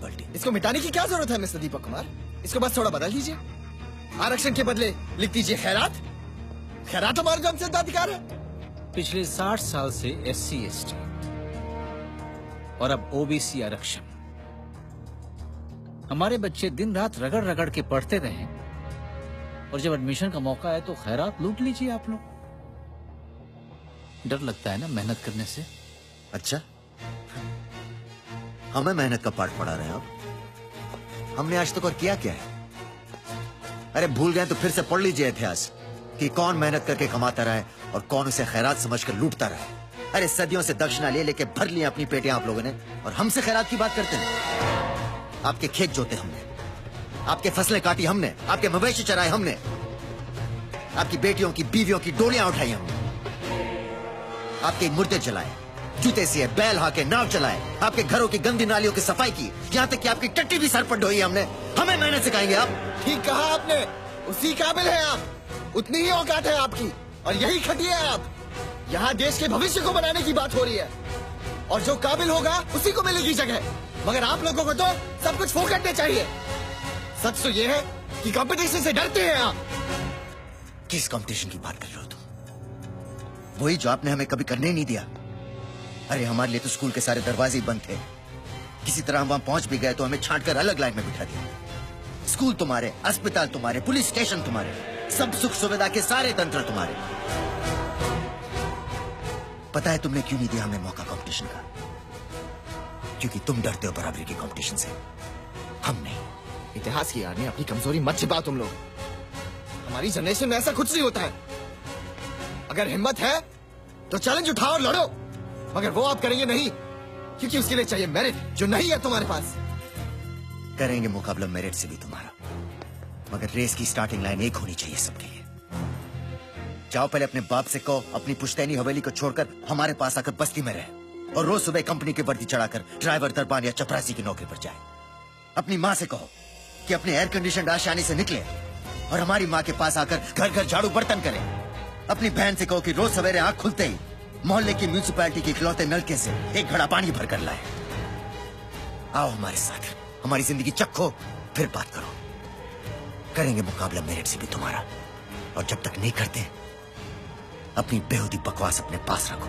Municipality. इसको मिटाने की क्या जरूरत है मिस्टर दीपक कुमार? इसको बस थोड़ा बदल दीजिए। आरक्षण के बदले लिख दीजिए खैरात। खैरात हमारा जन अधिकार है। पिछले 60 साल से SC/ST और अब OBC आरक्षण। हमारे बच्चे दिन रात रगड़ रगड़ के पढ़ते रहे और जब एडमिशन का मौका है तो खैरात लूट लीजिए आप लोग। डर लगता है ना मेहनत करने से। अच्छा, हमें मेहनत का पाठ पढ़ा रहे हैं आप। हमने आज तक और किया क्या है? अरे भूल गए तो फिर से पढ़ लीजिए इतिहास कि कौन मेहनत करके कमाता रहा है और कौन उसे खैरात समझकर लूटता रहा है। अरे सदियों से दक्षिणा ले लेके भर लिया अपनी पेटियां आप लोगों ने, और हमसे खैरात की बात करते हैं। आपके खेत जोते हमने, आपके फसलें काटी हमने, आपके मवेशी चराए हमने, आपकी बेटियों की बीवियों की डोलियां उठाई हमने, आपके मुर्दे जलाए, जूते सिए, बैल हाके, नाव चलाए, आपके घरों की गंदी नालियों की सफाई की, यहाँ तक कि आपकी टट्टी भी सर पर ढोई हमने। हमें मेहनत सिखाएंगे आप? ठीक कहा आपने, उसी काबिल है आप, उतनी ही औकात है आपकी, और यही खटिया है आप। यहाँ देश के भविष्य को बनाने की बात हो रही है, और जो काबिल होगा उसी को मिलेगी जगह। मगर आप लोगों को तो सब कुछ फोकट में चाहिए। सच तो ये है कि कंपटीशन से डरते हैं आप। किस कंपटीशन की बात कर रहे हो तुम? वही जो आपने हमें कभी करने ही नहीं दिया। अरे हमारे लिए तो स्कूल के सारे दरवाजे ही बंद थे। किसी तरह हम वहां पहुंच भी गए तो हमें छांटकर अलग लाइन में बिठा दिया। स्कूल तुम्हारे, अस्पताल तुम्हारे, पुलिस स्टेशन तुम्हारे, सब सुख सुविधा के सारे तंत्र तुम्हारे। पता है तुमने क्यों नहीं दिया हमें मौका कंपटीशन का? क्योंकि तुम डरते हो बराबरी की कंपटीशन से, हम नहीं। इतिहास की याद में अपनी कमजोरी मत छिपाओ तुम लोग। हमारी जनरेशन में ऐसा कुछ नहीं होता है। अगर हिम्मत है तो चैलेंज उठाओ और लड़ो, मगर वो आप करेंगे नहीं, क्योंकि उसके लिए चाहिए मेरिट, जो नहीं है तुम्हारे पास। करेंगे मुकाबला मेरिट से भी तुम्हारा, मगर रेस की स्टार्टिंग लाइन एक होनी चाहिए सबके लिए। जाओ पहले अपने बाप से कहो अपनी पुश्तैनी हवेली को छोड़कर हमारे पास आकर बस्ती में रहे, और रोज सुबह कंपनी की वर्दी चढ़ाकर ड्राइवर, दरबान या चपरासी की नौकरी पर जाए। अपनी माँ से कहो कि अपने एयर कंडीशन आशानी से निकले और हमारी माँ के पास आकर घर घर झाड़ू बर्तन करे। अपनी बहन से कहो कि रोज सवेरे आंख खुलते ही मोहल्ले की म्यूनिसिपैलिटी के इकलौते नलके से एक घड़ा पानी भर कर लाए। आओ हमारे साथ, हमारी जिंदगी चखो, फिर बात करो। करेंगे मुकाबला मेरिट से भी तुम्हारा, और जब तक नहीं करते अपनी बेहूदी बकवास अपने पास रखो।